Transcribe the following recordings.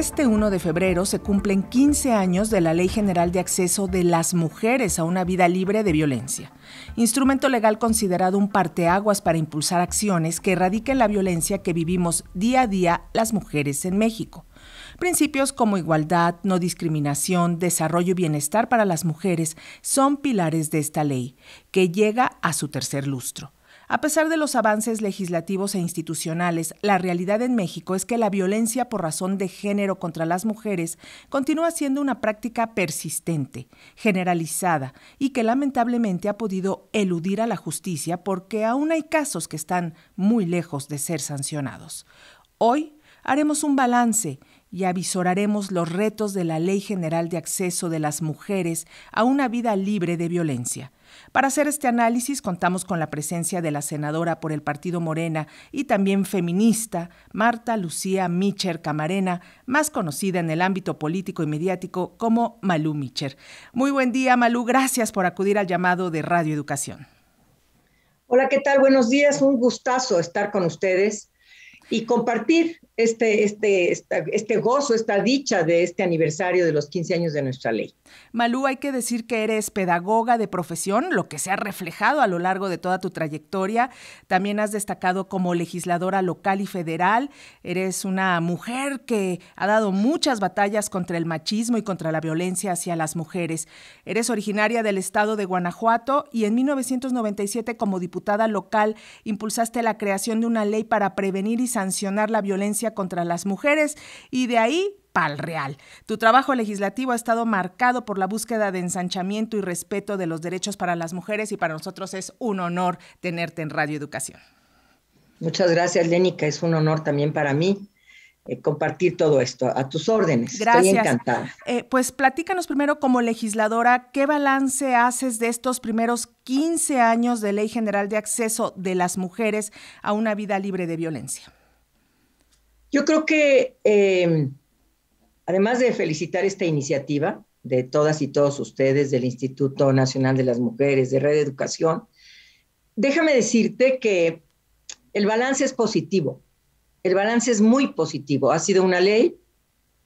Este 1 de febrero se cumplen 15 años de la Ley General de Acceso de las Mujeres a una Vida Libre de Violencia, instrumento legal considerado un parteaguas para impulsar acciones que erradiquen la violencia que vivimos día a día las mujeres en México. Principios como igualdad, no discriminación, desarrollo y bienestar para las mujeres son pilares de esta ley, que llega a su tercer lustro. A pesar de los avances legislativos e institucionales, la realidad en México es que la violencia por razón de género contra las mujeres continúa siendo una práctica persistente, generalizada y que lamentablemente ha podido eludir a la justicia porque aún hay casos que están muy lejos de ser sancionados. Hoy haremos un balance y avisoraremos los retos de la Ley General de Acceso de las Mujeres a una vida libre de violencia. Para hacer este análisis contamos con la presencia de la senadora por el Partido Morena y también feminista, Marta Lucía Mitcher Camarena, más conocida en el ámbito político y mediático como Malú Mitcher. Muy buen día, Malú, gracias por acudir al llamado de Radio Educación. Hola, ¿qué tal? Buenos días, un gustazo estar con ustedes y compartir este gozo, esta dicha de este aniversario de los 15 años de nuestra ley. Malú, hay que decir que eres pedagoga de profesión, lo que se ha reflejado a lo largo de toda tu trayectoria. También has destacado como legisladora local y federal. Eres una mujer que ha dado muchas batallas contra el machismo y contra la violencia hacia las mujeres. Eres originaria del estado de Guanajuato y en 1997 como diputada local impulsaste la creación de una ley para prevenir y sancionar la violencia contra las mujeres y de ahí pa'l real. Tu trabajo legislativo ha estado marcado por la búsqueda de ensanchamiento y respeto de los derechos para las mujeres y para nosotros es un honor tenerte en Radio Educación. Muchas gracias, Lénica. Es un honor también para mí compartir todo esto. A tus órdenes. Gracias. Estoy encantada. Pues platícanos primero como legisladora, ¿qué balance haces de estos primeros 15 años de Ley General de Acceso de las Mujeres a una vida libre de violencia? Yo creo que además de felicitar esta iniciativa de todas y todos ustedes, del Instituto Nacional de las Mujeres, de Red Educación, déjame decirte que el balance es positivo. El balance es muy positivo. Ha sido una ley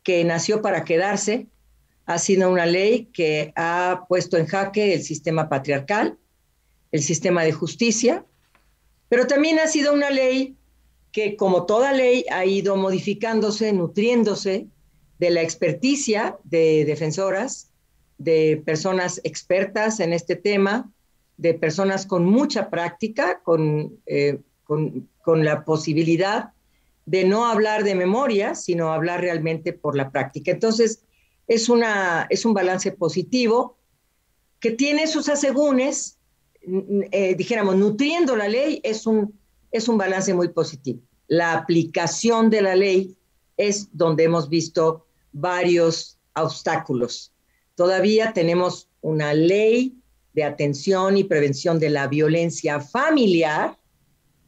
que nació para quedarse, ha sido una ley que ha puesto en jaque el sistema patriarcal, el sistema de justicia, pero también ha sido una ley que, como toda ley, ha ido modificándose, nutriéndose de la experticia de defensoras, de personas expertas en este tema, de personas con mucha práctica, con la posibilidad de no hablar de memoria, sino hablar realmente por la práctica. Entonces, es un balance positivo que tiene sus asegúnes, dijéramos, nutriendo la ley, es un balance muy positivo. La aplicación de la ley es donde hemos visto varios obstáculos. Todavía tenemos una ley de atención y prevención de la violencia familiar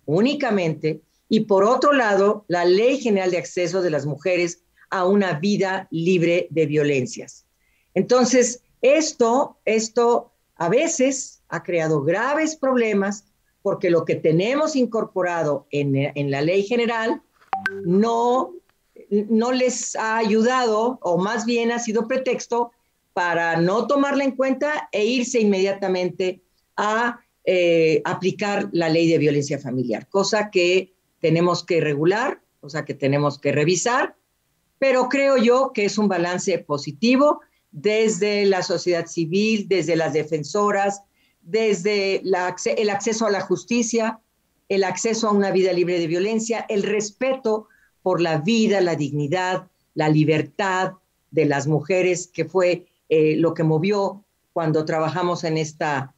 únicamente, y por otro lado, la Ley General de Acceso de las Mujeres a una vida libre de violencias. Entonces, esto a veces ha creado graves problemas porque lo que tenemos incorporado en la Ley General no les ha ayudado, o más bien ha sido pretexto para no tomarla en cuenta e irse inmediatamente a aplicar la ley de violencia familiar, cosa que tenemos que regular, cosa que tenemos que revisar, pero creo yo que es un balance positivo desde la sociedad civil, desde las defensoras, desde el acceso a la justicia, el acceso a una vida libre de violencia, el respeto por la vida, la dignidad, la libertad de las mujeres, que fue lo que movió cuando trabajamos en esta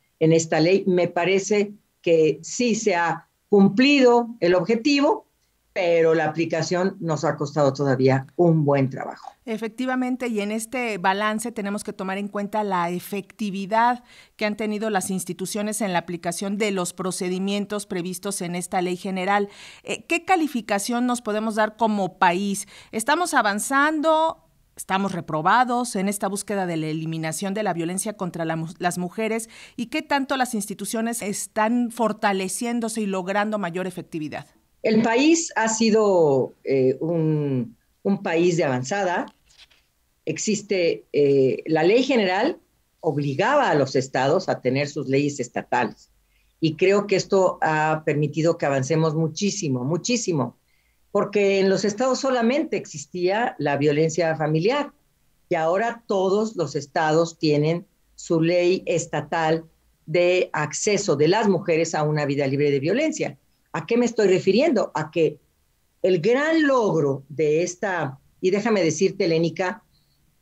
ley. Me parece que sí se ha cumplido el objetivo, pero la aplicación nos ha costado todavía un buen trabajo. Efectivamente, y en este balance tenemos que tomar en cuenta la efectividad que han tenido las instituciones en la aplicación de los procedimientos previstos en esta ley general. ¿Qué calificación nos podemos dar como país? ¿Estamos avanzando? ¿Estamos reprobados en esta búsqueda de la eliminación de la violencia contra las mujeres? ¿Y qué tanto las instituciones están fortaleciéndose y logrando mayor efectividad? El país ha sido un un país de avanzada. Existe, la ley general obligaba a los estados a tener sus leyes estatales. Y creo que esto ha permitido que avancemos muchísimo, muchísimo, porque en los estados solamente existía la violencia familiar y ahora todos los estados tienen su ley estatal de acceso de las mujeres a una vida libre de violencia. ¿A qué me estoy refiriendo? A que el gran logro de esta, y déjame decirte, Lénica,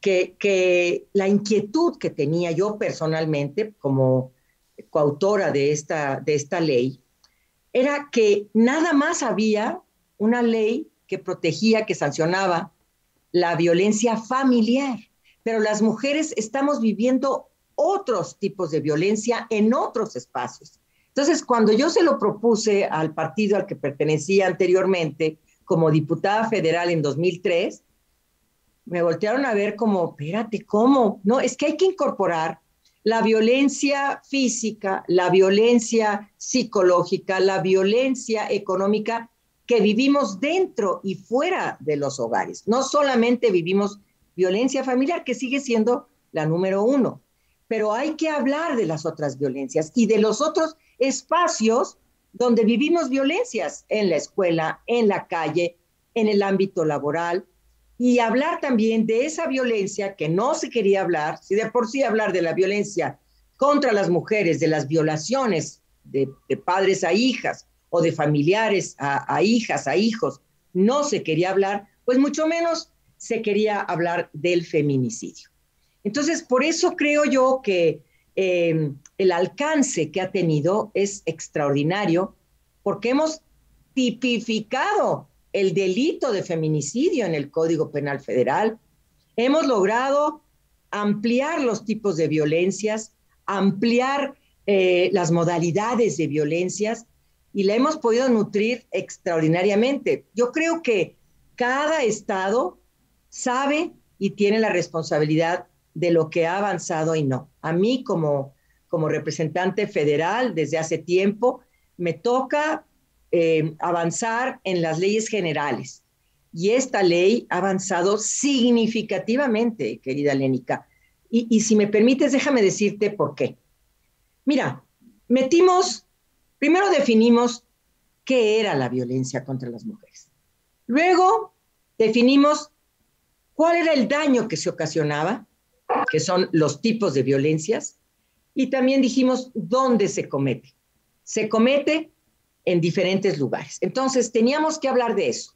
que la inquietud que tenía yo personalmente como coautora de esta ley era que nada más había una ley que protegía, que sancionaba la violencia familiar, pero las mujeres estamos viviendo otros tipos de violencia en otros espacios. Entonces, cuando yo se lo propuse al partido al que pertenecía anteriormente como diputada federal en 2003, me voltearon a ver como, espérate, ¿cómo? No, es que hay que incorporar la violencia física, la violencia psicológica, la violencia económica que vivimos dentro y fuera de los hogares. No solamente vivimos violencia familiar, que sigue siendo la número uno, pero hay que hablar de las otras violencias y de los otros espacios donde vivimos violencias, en la escuela, en la calle, en el ámbito laboral, y hablar también de esa violencia que no se quería hablar. Si de por sí hablar de la violencia contra las mujeres, de las violaciones de padres a hijas o de familiares a hijas, a hijos, no se quería hablar, pues mucho menos se quería hablar del feminicidio. Entonces, por eso creo yo que el alcance que ha tenido es extraordinario, porque hemos tipificado el delito de feminicidio en el Código Penal Federal. Hemos logrado ampliar los tipos de violencias, ampliar las modalidades de violencias y la hemos podido nutrir extraordinariamente. Yo creo que cada estado sabe y tiene la responsabilidad de lo que ha avanzado y no. A mí como representante federal desde hace tiempo me toca avanzar en las leyes generales. Y esta ley ha avanzado significativamente, querida Lénica. Y si me permites, déjame decirte por qué. Mira, primero definimos qué era la violencia contra las mujeres. Luego definimos cuál era el daño que se ocasionaba, que son los tipos de violencias, y también dijimos dónde se comete. Se comete en diferentes lugares. Entonces, teníamos que hablar de eso.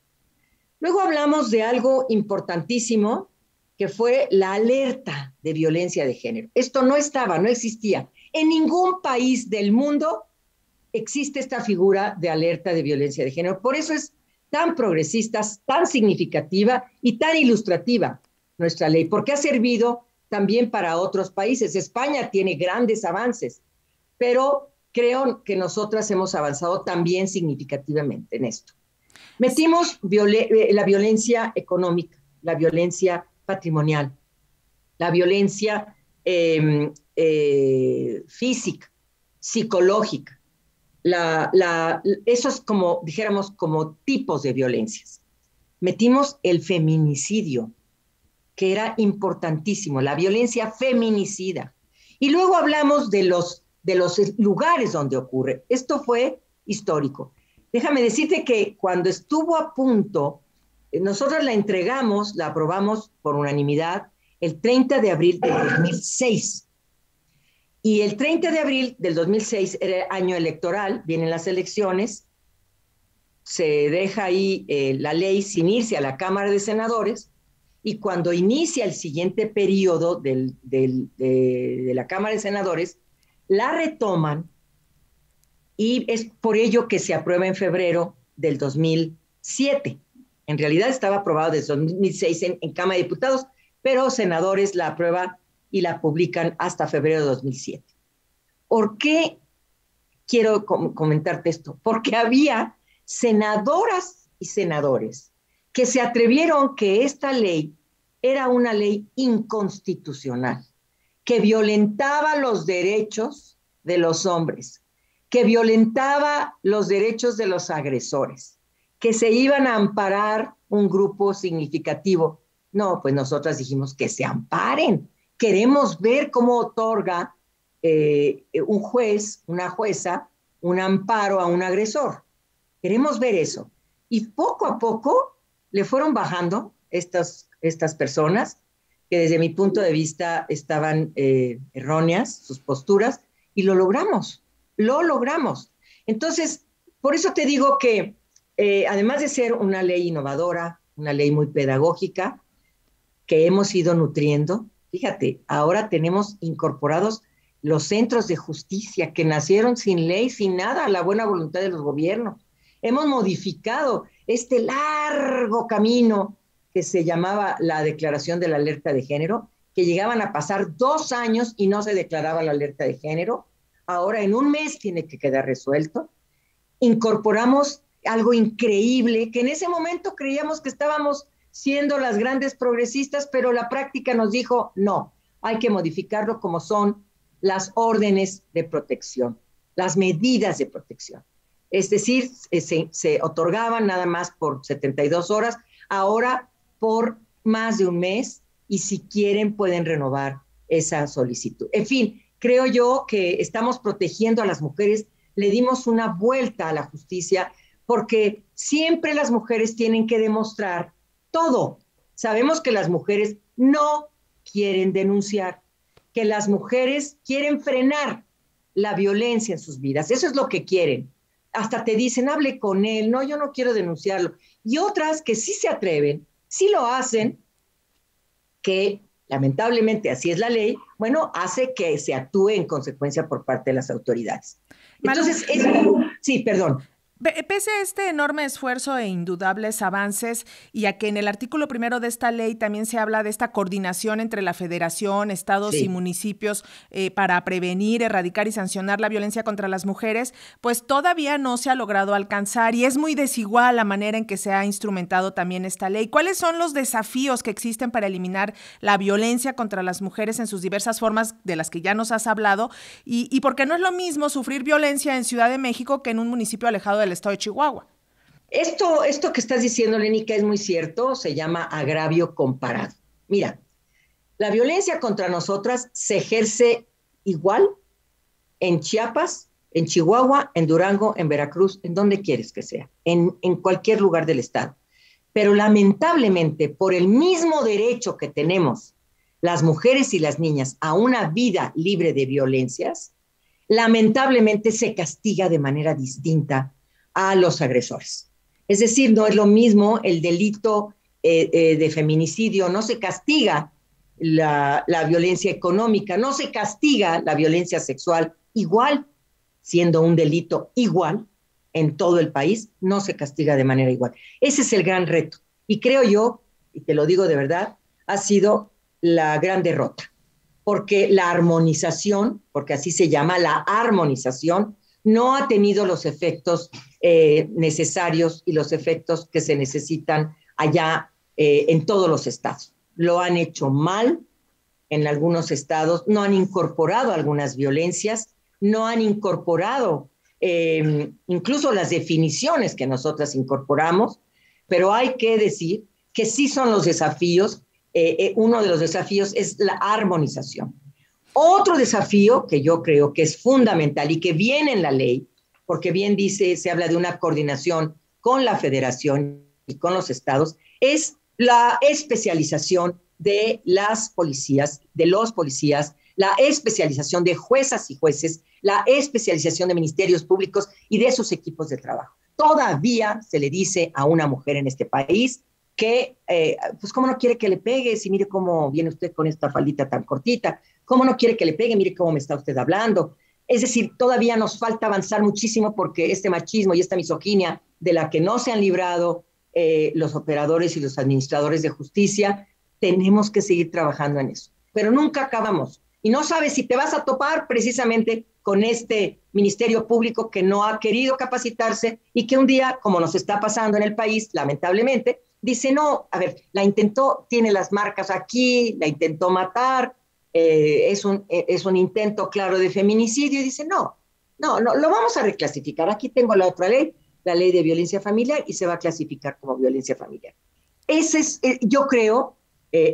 Luego hablamos de algo importantísimo, que fue la alerta de violencia de género. Esto no existía. En ningún país del mundo existe esta figura de alerta de violencia de género. Por eso es tan progresista, tan significativa y tan ilustrativa nuestra ley, porque ha servido también para otros países. España tiene grandes avances, pero creo que nosotras hemos avanzado también significativamente en esto. Metimos la violencia económica, la violencia patrimonial, la violencia física, psicológica. Esos como, dijéramos, como tipos de violencias. Metimos el feminicidio, que era importantísimo, la violencia feminicida. Y luego hablamos de los lugares donde ocurre. Esto fue histórico. Déjame decirte que cuando estuvo a punto, nosotros la entregamos, la aprobamos por unanimidad el 30 de abril del 2006. Y el 30 de abril del 2006 era año electoral, vienen las elecciones, se deja ahí la ley sin irse a la Cámara de Senadores, y cuando inicia el siguiente periodo de la Cámara de Senadores, la retoman y es por ello que se aprueba en febrero del 2007. En realidad estaba aprobado desde 2006 en Cámara de Diputados, pero senadores la aprueban y la publican hasta febrero de 2007. ¿Por qué quiero comentarte esto? Porque había senadoras y senadores que se atrevieron que esta ley era una ley inconstitucional, que violentaba los derechos de los hombres, que violentaba los derechos de los agresores, que se iban a amparar un grupo significativo. No, pues nosotras dijimos que se amparen. Queremos ver cómo otorga un juez, una jueza, un amparo a un agresor. Queremos ver eso. Y poco a poco le fueron bajando estas personas que desde mi punto de vista estaban erróneas, sus posturas, y lo logramos, lo logramos. Entonces, por eso te digo que además de ser una ley innovadora, una ley muy pedagógica, que hemos ido nutriendo, fíjate, ahora tenemos incorporados los centros de justicia que nacieron sin ley, sin nada, a la buena voluntad de los gobiernos. Hemos modificado este largo camino que se llamaba la declaración de la alerta de género, que llegaban a pasar 2 años y no se declaraba la alerta de género. Ahora en un mes tiene que quedar resuelto. Incorporamos algo increíble, que en ese momento creíamos que estábamos siendo las grandes progresistas, pero la práctica nos dijo, no, hay que modificarlo como son las órdenes de protección, las medidas de protección. Es decir, se otorgaban nada más por 72 horas, ahora por más de un mes, y si quieren pueden renovar esa solicitud. En fin, creo yo que estamos protegiendo a las mujeres, le dimos una vuelta a la justicia, porque siempre las mujeres tienen que demostrar todo. Sabemos que las mujeres no quieren denunciar, que las mujeres quieren frenar la violencia en sus vidas. Eso es lo que quieren. Hasta te dicen, hable con él, no, yo no quiero denunciarlo. Y otras que sí se atreven, sí lo hacen, que lamentablemente así es la ley, bueno, hace que se actúe en consecuencia por parte de las autoridades. Entonces, sí, perdón. Pese a este enorme esfuerzo e indudables avances, y a que en el artículo 1 de esta ley también se habla de esta coordinación entre la Federación, estados y municipios para prevenir, erradicar y sancionar la violencia contra las mujeres, pues todavía no se ha logrado alcanzar, y es muy desigual la manera en que se ha instrumentado también esta ley. ¿Cuáles son los desafíos que existen para eliminar la violencia contra las mujeres en sus diversas formas de las que ya nos has hablado? Y por qué no es lo mismo sufrir violencia en Ciudad de México que en un municipio alejado del estado de Chihuahua? Esto que estás diciendo, Lénica, es muy cierto, se llama agravio comparado. Mira, la violencia contra nosotras se ejerce igual en Chiapas, en Chihuahua, en Durango, en Veracruz, en donde quieres que sea, en cualquier lugar del estado. Pero lamentablemente, por el mismo derecho que tenemos las mujeres y las niñas a una vida libre de violencias, lamentablemente se castiga de manera distinta a los agresores. Es decir, no es lo mismo el delito de feminicidio, no se castiga la violencia económica, no se castiga la violencia sexual igual, siendo un delito igual en todo el país, no se castiga de manera igual. Ese es el gran reto. Y creo yo, y te lo digo de verdad, ha sido la gran derrota, porque la armonización, porque así se llama, la armonización, no ha tenido los efectos necesarios y los efectos que se necesitan allá en todos los estados. Lo han hecho mal en algunos estados, no han incorporado algunas violencias, no han incorporado incluso las definiciones que nosotras incorporamos, pero hay que decir que sí son los desafíos. Uno de los desafíos es la armonización. Otro desafío que yo creo que es fundamental y que viene en la ley, porque bien dice, se habla de una coordinación con la federación y con los estados, es la especialización de las policías, de los policías, la especialización de juezas y jueces, la especialización de ministerios públicos y de sus equipos de trabajo. Todavía se le dice a una mujer en este país que, pues, ¿cómo no quiere que le pegue? Si mire cómo viene usted con esta faldita tan cortita. ¿Cómo no quiere que le pegue? Mire cómo me está usted hablando. Es decir, todavía nos falta avanzar muchísimo porque este machismo y esta misoginia de la que no se han librado los operadores y los administradores de justicia, tenemos que seguir trabajando en eso. Pero nunca acabamos. Y no sabes si te vas a topar precisamente con este Ministerio Público que no ha querido capacitarse y que un día, como nos está pasando en el país, lamentablemente, dice, no, a ver, la intentó, tiene las marcas aquí, la intentó matar, es un intento claro de feminicidio, y dice, no, lo vamos a reclasificar, aquí tengo la otra ley, la ley de violencia familiar y se va a clasificar como violencia familiar. Ese es, yo creo,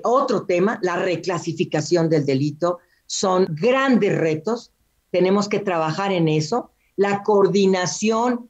otro tema, la reclasificación del delito. Son grandes retos, tenemos que trabajar en eso, la coordinación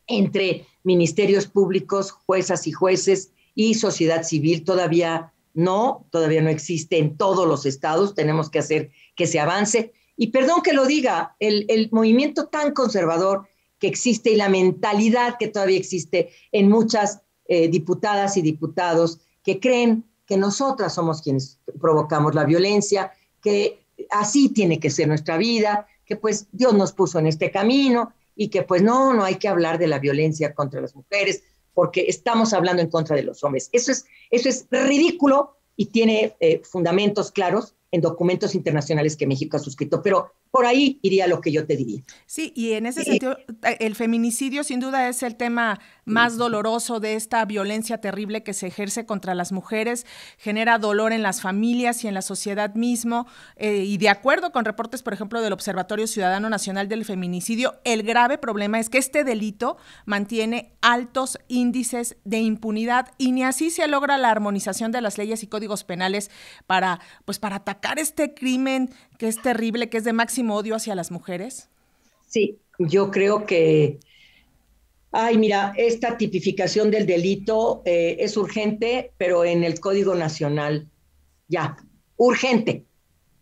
entre ministerios públicos, juezas y jueces y sociedad civil todavía no existe en todos los estados, tenemos que hacer que se avance. Y perdón que lo diga, el movimiento tan conservador que existe y la mentalidad que todavía existe en muchas diputadas y diputados que creen que nosotras somos quienes provocamos la violencia, que así tiene que ser nuestra vida, que pues Dios nos puso en este camino y que pues no hay que hablar de la violencia contra las mujeres porque estamos hablando en contra de los hombres. Eso es ridículo y tiene fundamentos claros en documentos internacionales que México ha suscrito, pero por ahí iría lo que yo te diría. Sí, y en ese sentido, el feminicidio sin duda es el tema más doloroso de esta violencia terrible que se ejerce contra las mujeres, genera dolor en las familias y en la sociedad mismo, y de acuerdo con reportes, por ejemplo, del Observatorio Ciudadano Nacional del Feminicidio, el grave problema es que este delito mantiene altos índices de impunidad y ni así se logra la armonización de las leyes y códigos penales para atacar este crimen que es terrible, que es de máximo odio hacia las mujeres? Sí, yo creo que, mira, esta tipificación del delito es urgente, pero en el Código Nacional, ya, urgente.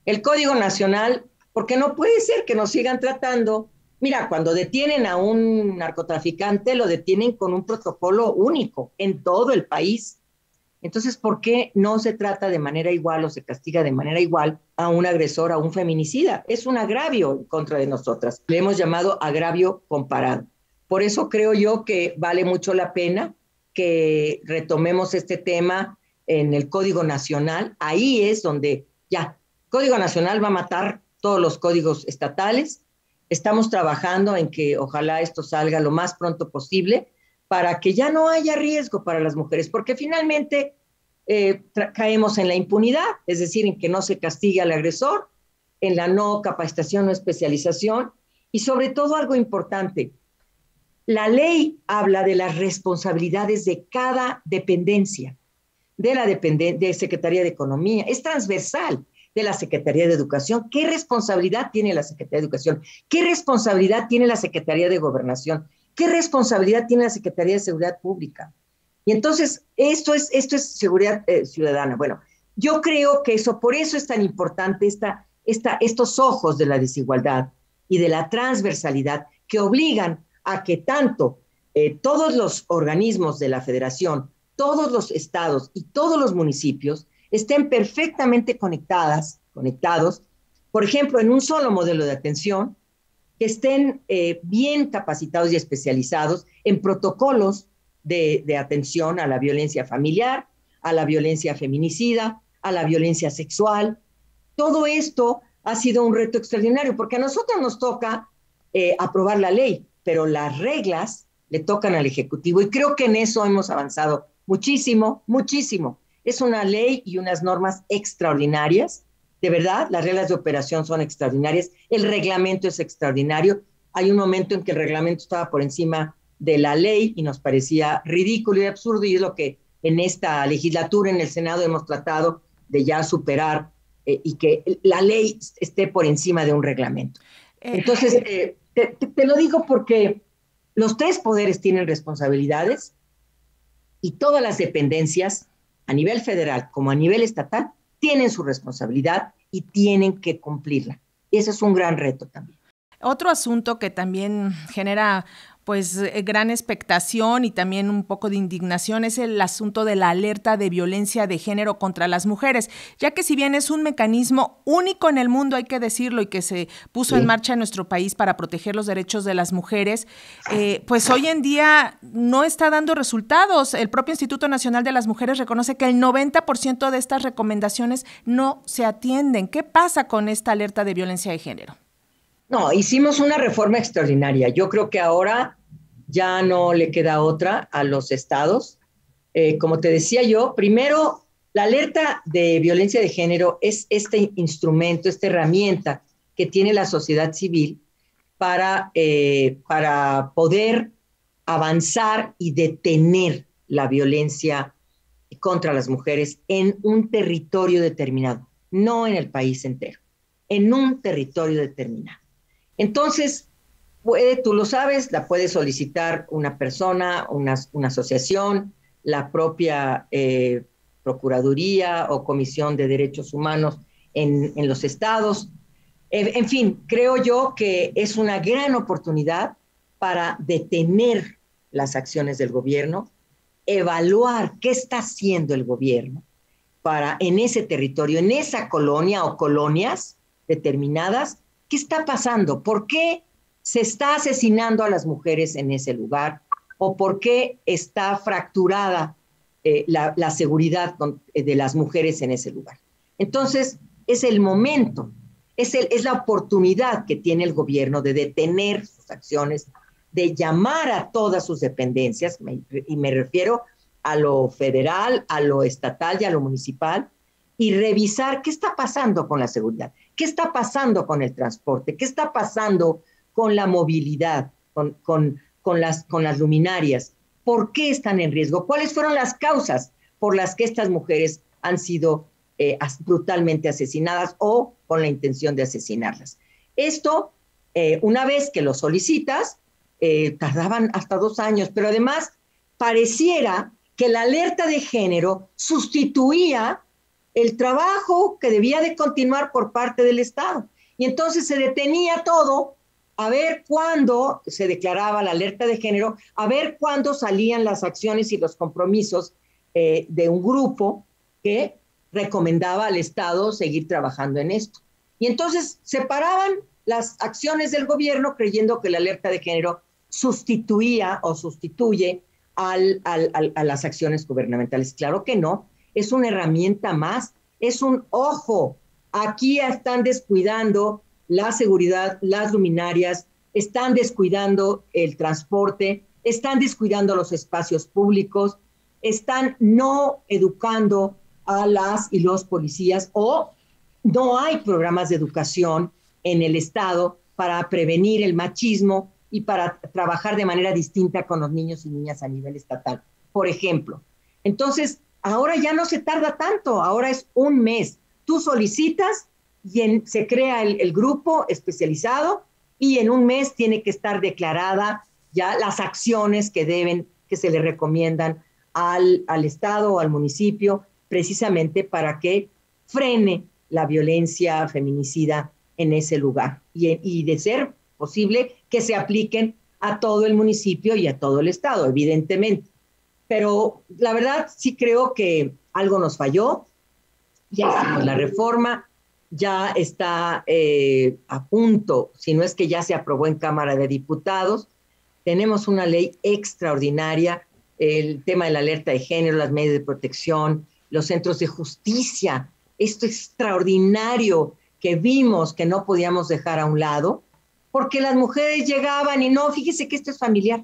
El Código Nacional, porque no puede ser que nos sigan tratando. Mira, cuando detienen a un narcotraficante, lo detienen con un protocolo único en todo el país. Entonces, ¿por qué no se trata de manera igual o se castiga de manera igual a un agresor, a un feminicida? Es un agravio en contra de nosotras. Le hemos llamado agravio comparado. Por eso creo yo que vale mucho la pena que retomemos este tema en el Código Nacional. Ahí es donde ya, Código Nacional va a matar todos los códigos estatales. Estamos trabajando en que ojalá esto salga lo más pronto posible, para que ya no haya riesgo para las mujeres, porque finalmente caemos en la impunidad, es decir, en que no se castigue al agresor, en la no capacitación o especialización, y sobre todo algo importante, la ley habla de las responsabilidades de cada dependencia, de Secretaría de Economía, es transversal, de la Secretaría de Educación. ¿Qué responsabilidad tiene la Secretaría de Educación? ¿Qué responsabilidad tiene la Secretaría de Gobernación? ¿Qué responsabilidad tiene la Secretaría de Seguridad Pública? Y entonces, esto es seguridad ciudadana. Bueno, yo creo que por eso es tan importante estos ojos de la desigualdad y de la transversalidad que obligan a que tanto todos los organismos de la Federación, todos los estados y todos los municipios estén perfectamente conectados, por ejemplo, en un solo modelo de atención, que estén bien capacitados y especializados en protocolos de atención a la violencia familiar, a la violencia feminicida, a la violencia sexual. Todo esto ha sido un reto extraordinario, porque a nosotros nos toca aprobar la ley, pero las reglas le tocan al Ejecutivo, y creo que en eso hemos avanzado muchísimo, muchísimo. Es una ley y unas normas extraordinarias. De verdad, las reglas de operación son extraordinarias, el reglamento es extraordinario. Hay un momento en que el reglamento estaba por encima de la ley y nos parecía ridículo y absurdo, y es lo que en esta legislatura, en el Senado, hemos tratado de ya superar y que la ley esté por encima de un reglamento. Entonces, te lo digo porque los tres poderes tienen responsabilidades y todas las dependencias, a nivel federal como a nivel estatal, tienen su responsabilidad y tienen que cumplirla. Y ese es un gran reto también. Otro asunto que también genera gran expectación y también un poco de indignación es el asunto de la alerta de violencia de género contra las mujeres, ya que si bien es un mecanismo único en el mundo, hay que decirlo, y que se puso en marcha en nuestro país para proteger los derechos de las mujeres, pues hoy en día no está dando resultados. El propio Instituto Nacional de las Mujeres reconoce que el 90% de estas recomendaciones no se atienden. ¿Qué pasa con esta alerta de violencia de género? No, hicimos una reforma extraordinaria. Yo creo que ahora ya no le queda otra a los estados. Como te decía yo, primero, la alerta de violencia de género es este instrumento, esta herramienta que tiene la sociedad civil para poder avanzar y detener la violencia contra las mujeres en un territorio determinado, no en el país entero, en un territorio determinado. Entonces, tú lo sabes, la puede solicitar una persona, una asociación, la propia Procuraduría o Comisión de Derechos Humanos en los estados. En fin, creo yo que es una gran oportunidad para detener las acciones del gobierno, evaluar qué está haciendo el gobierno para en ese territorio, en esa colonia o colonias determinadas, qué está pasando, por qué se está asesinando a las mujeres en ese lugar o por qué está fracturada la seguridad de las mujeres en ese lugar. Entonces, es el momento, es la oportunidad que tiene el gobierno de detener sus acciones, de llamar a todas sus dependencias, y me refiero a lo federal, a lo estatal y a lo municipal, y revisar qué está pasando con la seguridad, qué está pasando con el transporte, qué está pasando con la movilidad, con las luminarias, por qué están en riesgo, cuáles fueron las causas por las que estas mujeres han sido brutalmente asesinadas o con la intención de asesinarlas. Esto, una vez que lo solicitas, tardaban hasta 2 años, pero además pareciera que la alerta de género sustituía el trabajo que debía de continuar por parte del Estado. Y entonces se detenía todo a ver cuándo se declaraba la alerta de género, a ver cuándo salían las acciones y los compromisos de un grupo que recomendaba al Estado seguir trabajando en esto. Y entonces separaban las acciones del gobierno creyendo que la alerta de género sustituía o sustituye a las acciones gubernamentales. Claro que no, es una herramienta más, es un ojo. Aquí están descuidando la seguridad, las luminarias, están descuidando el transporte, están descuidando los espacios públicos, están no educando a las y los policías o no hay programas de educación en el Estado para prevenir el machismo y para trabajar de manera distinta con los niños y niñas a nivel estatal, por ejemplo. Entonces, ahora ya no se tarda tanto, ahora es 1 mes. Tú solicitas y se crea el grupo especializado y en 1 mes tiene que estar declarada ya las acciones que se le recomiendan al Estado o al municipio, precisamente para que frene la violencia feminicida en ese lugar y de ser posible que se apliquen a todo el municipio y a todo el Estado, evidentemente. Pero la verdad sí creo que algo nos falló, ya hicimos la reforma, ya está a punto, si no es que ya se aprobó en Cámara de Diputados, tenemos una ley extraordinaria, el tema de la alerta de género, las medidas de protección, los centros de justicia, esto extraordinario que vimos que no podíamos dejar a un lado, porque las mujeres llegaban y no, fíjese que esto es familiar,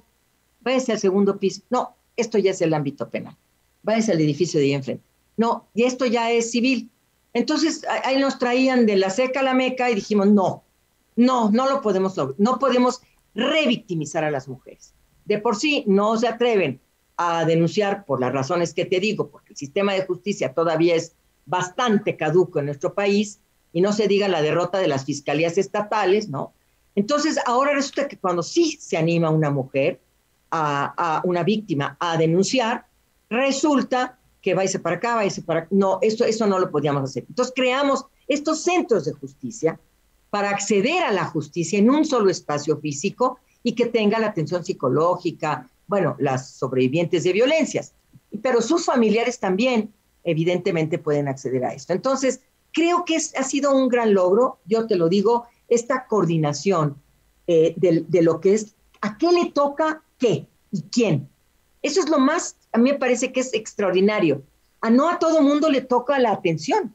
váyase al 2º piso, no, esto ya es el ámbito penal, váyase al edificio de ahí enfrente, no, y esto ya es civil. Entonces ahí nos traían de la seca a la meca y dijimos, no lo podemos lograr, no podemos revictimizar a las mujeres. De por sí no se atreven a denunciar por las razones que te digo, porque el sistema de justicia todavía es bastante caduco en nuestro país, y no se diga la derrota de las fiscalías estatales, ¿no? Entonces, ahora resulta que cuando sí se anima una mujer, a una víctima, a denunciar, resulta que váyase para acá, váyase para acá. No, eso no lo podíamos hacer. Entonces, creamos estos centros de justicia para acceder a la justicia en un solo espacio físico y que tenga la atención psicológica, bueno, las sobrevivientes de violencias, pero sus familiares también, evidentemente, pueden acceder a esto. Entonces, creo que ha sido un gran logro, yo te lo digo, esta coordinación de lo que es, a qué le toca qué y quién. Eso es lo más, a mí me parece que es extraordinario. No a todo mundo le toca la atención,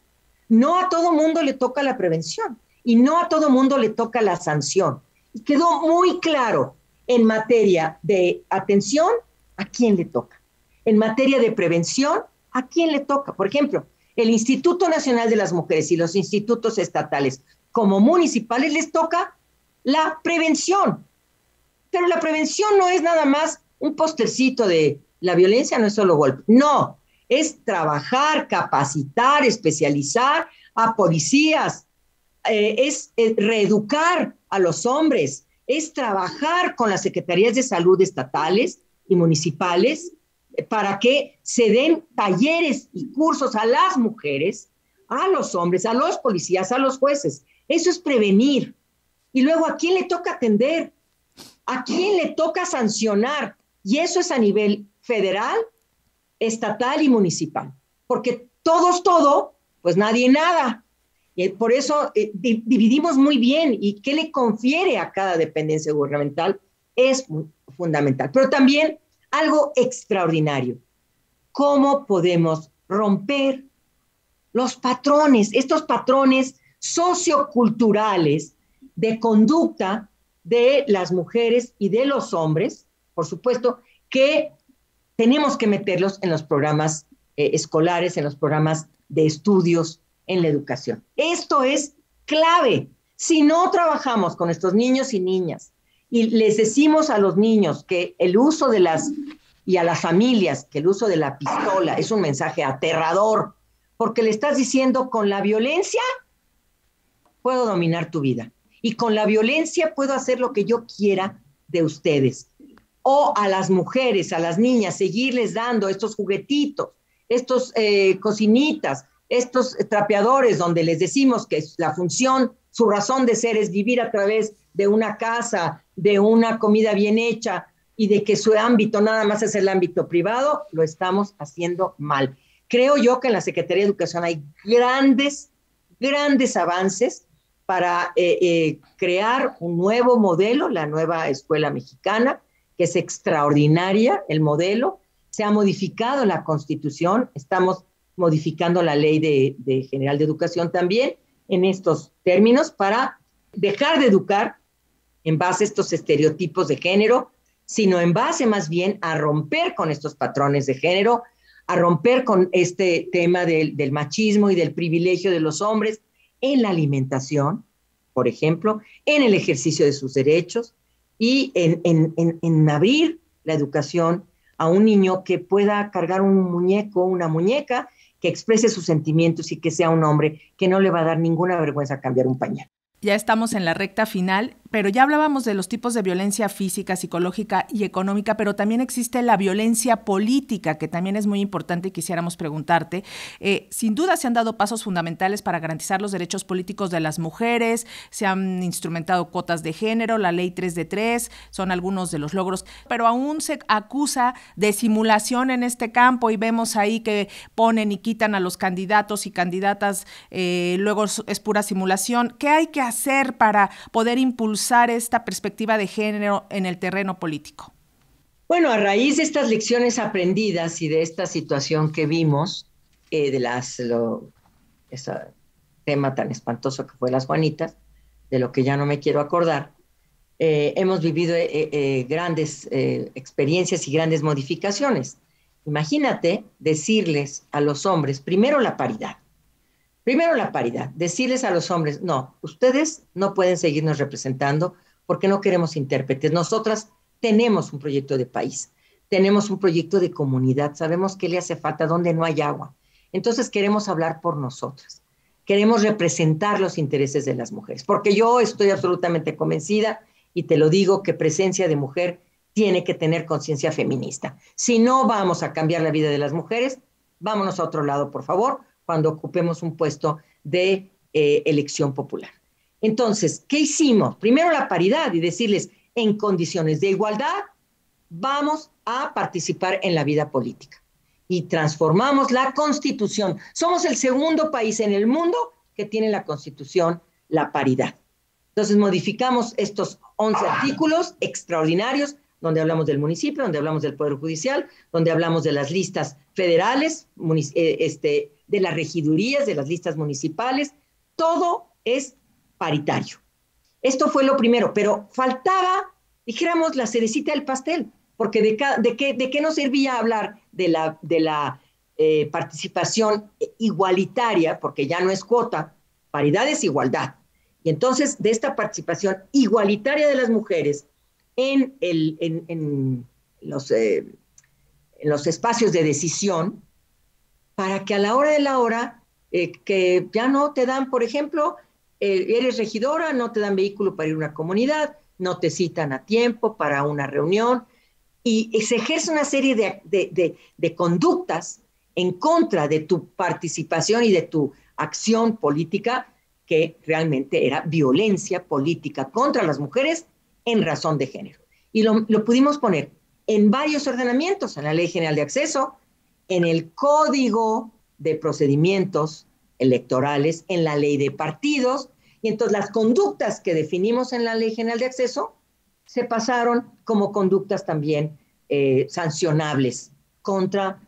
no a todo mundo le toca la prevención y no a todo mundo le toca la sanción. Y quedó muy claro en materia de atención a quién le toca, en materia de prevención a quién le toca. Por ejemplo, el Instituto Nacional de las Mujeres y los institutos estatales como municipales les toca la prevención. Pero la prevención no es nada más un postercito de la violencia no es solo golpe, no, es trabajar, capacitar, especializar a policías, es reeducar a los hombres, es trabajar con las secretarías de salud estatales y municipales para que se den talleres y cursos a las mujeres, a los hombres, a los policías, a los jueces. Eso es prevenir. Y luego, ¿a quién le toca atender? ¿A quién le toca sancionar? Y eso es a nivel federal, estatal y municipal. Porque todos todo, pues nadie nada. Y por eso dividimos muy bien, y qué le confiere a cada dependencia gubernamental es fundamental. Pero también algo extraordinario, cómo podemos romper los patrones, estos patrones socioculturales de conducta de las mujeres y de los hombres, por supuesto, que tenemos que meterlos en los programas escolares, en los programas de estudios, en la educación. Esto es clave. Si no trabajamos con estos niños y niñas y les decimos a los niños que el uso de y a las familias que el uso de la pistola es un mensaje aterrador, porque le estás diciendo, con la violencia puedo dominar tu vida y con la violencia puedo hacer lo que yo quiera de ustedes. O a las mujeres, a las niñas, seguirles dando estos juguetitos, estos cocinitas, estos trapeadores, donde les decimos que la función, su razón de ser es vivir a través de una casa, de una comida bien hecha, y de que su ámbito nada más es el ámbito privado, lo estamos haciendo mal. Creo yo que en la Secretaría de Educación hay grandes avances para crear un nuevo modelo, la nueva escuela mexicana, que es extraordinaria el modelo. Se ha modificado la Constitución, estamos modificando la Ley de General de Educación también en estos términos para dejar de educar en base a estos estereotipos de género, sino en base más bien a romper con estos patrones de género, a romper con este tema del machismo y del privilegio de los hombres en la alimentación, por ejemplo, en el ejercicio de sus derechos y en abrir la educación a un niño que pueda cargar un muñeco, una muñeca, que exprese sus sentimientos y que sea un hombre que no le va a dar ninguna vergüenza cambiar un pañal. Ya estamos en la recta final, pero ya hablábamos de los tipos de violencia física, psicológica y económica, pero también existe la violencia política, que también es muy importante y quisiéramos preguntarte. Sin duda se han dado pasos fundamentales para garantizar los derechos políticos de las mujeres, se han instrumentado cuotas de género, la ley 3 de 3, son algunos de los logros, pero aún se acusa de simulación en este campo y vemos ahí que ponen y quitan a los candidatos y candidatas, luego es pura simulación. ¿Qué hay que hacer para poder impulsar esta perspectiva de género en el terreno político? Bueno, a raíz de estas lecciones aprendidas y de esta situación que vimos, ese tema tan espantoso que fue las Juanitas, de lo que ya no me quiero acordar, hemos vivido grandes experiencias y grandes modificaciones. Imagínate decirles a los hombres, primero la paridad, decirles a los hombres, no, ustedes no pueden seguirnos representando porque no queremos intérpretes. Nosotras tenemos un proyecto de país, tenemos un proyecto de comunidad, sabemos qué le hace falta, dónde no hay agua. Entonces queremos hablar por nosotras, queremos representar los intereses de las mujeres, porque yo estoy absolutamente convencida, y te lo digo, que presencia de mujer tiene que tener conciencia feminista. Si no vamos a cambiar la vida de las mujeres, vámonos a otro lado, por favor, cuando ocupemos un puesto de elección popular. Entonces, ¿qué hicimos? Primero la paridad y decirles, en condiciones de igualdad, vamos a participar en la vida política. Y transformamos la Constitución. Somos el segundo país en el mundo que tiene la Constitución, la paridad. Entonces, modificamos estos 11 artículos extraordinarios, donde hablamos del municipio, donde hablamos del Poder Judicial, donde hablamos de las listas federales, de las regidurías, de las listas municipales. Todo es paritario. Esto fue lo primero, pero faltaba, dijéramos, la cerecita del pastel, porque ¿de qué nos servía hablar de la participación igualitaria? Porque ya no es cuota, paridad es igualdad. Y entonces, de esta participación igualitaria de las mujeres en los espacios de decisión, para que a la hora de la hora, que ya no te dan, por ejemplo, eres regidora, no te dan vehículo para ir a una comunidad, no te citan a tiempo para una reunión, y se ejerce una serie de conductas en contra de tu participación y de tu acción política, que realmente era violencia política contra las mujeres en razón de género. Y lo pudimos poner en varios ordenamientos, en la Ley General de Acceso, en el Código de Procedimientos Electorales, en la Ley de Partidos, y entonces las conductas que definimos en la Ley General de Acceso se pasaron como conductas también sancionables contra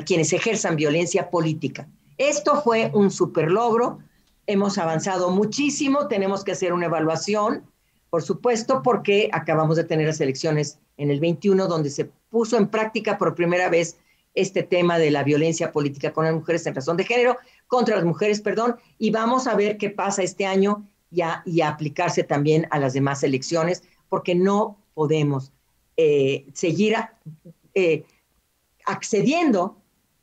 quienes ejerzan violencia política. Esto fue un super logro, hemos avanzado muchísimo, tenemos que hacer una evaluación, por supuesto, porque acabamos de tener las elecciones en el 21, donde se puso en práctica por primera vez este tema de la violencia política con las mujeres en razón de género, contra las mujeres, perdón, y vamos a ver qué pasa este año y aplicarse también a las demás elecciones, porque no podemos seguir accediendo,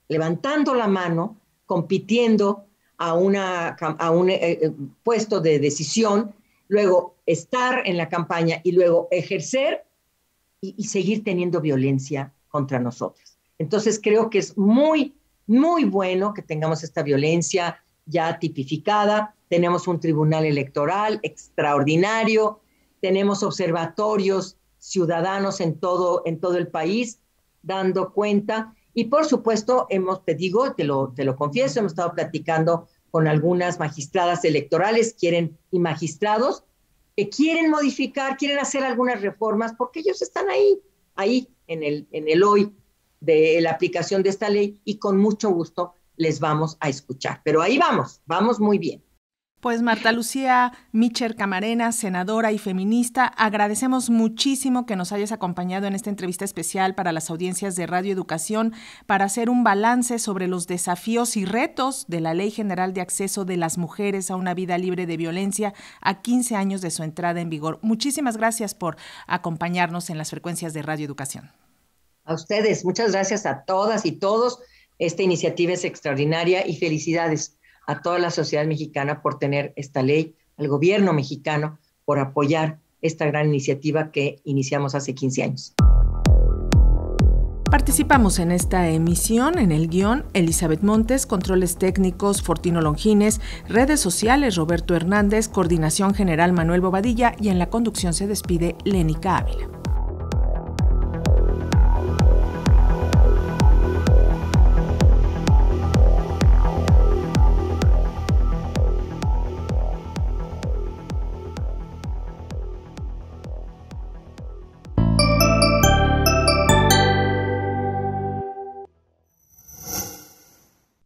levantando la mano, compitiendo a un puesto de decisión, luego estar en la campaña y luego ejercer y seguir teniendo violencia contra nosotras. Entonces creo que es muy, muy bueno que tengamos esta violencia ya tipificada. Tenemos un tribunal electoral extraordinario, tenemos observatorios ciudadanos en todo el país dando cuenta, y por supuesto te lo confieso, hemos estado platicando con algunas magistradas electorales y magistrados que quieren modificar, quieren hacer algunas reformas, porque ellos están ahí en el hoy de la aplicación de esta ley, y con mucho gusto les vamos a escuchar. Pero ahí vamos muy bien. Pues Marta Lucía Mitchell Camarena, senadora y feminista, agradecemos muchísimo que nos hayas acompañado en esta entrevista especial para las audiencias de Radio Educación para hacer un balance sobre los desafíos y retos de la Ley General de Acceso de las Mujeres a una Vida Libre de Violencia a 15 años de su entrada en vigor. Muchísimas gracias por acompañarnos en las frecuencias de Radio Educación. A ustedes, muchas gracias a todas y todos. Esta iniciativa es extraordinaria y felicidades a toda la sociedad mexicana por tener esta ley, al gobierno mexicano por apoyar esta gran iniciativa que iniciamos hace 15 años. Participamos en esta emisión, en el guión, Elizabeth Montes, controles técnicos, Fortino Longines, redes sociales, Roberto Hernández, coordinación general, Manuel Bobadilla, y en la conducción se despide Lénica Ávila.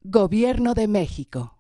Gobierno de México.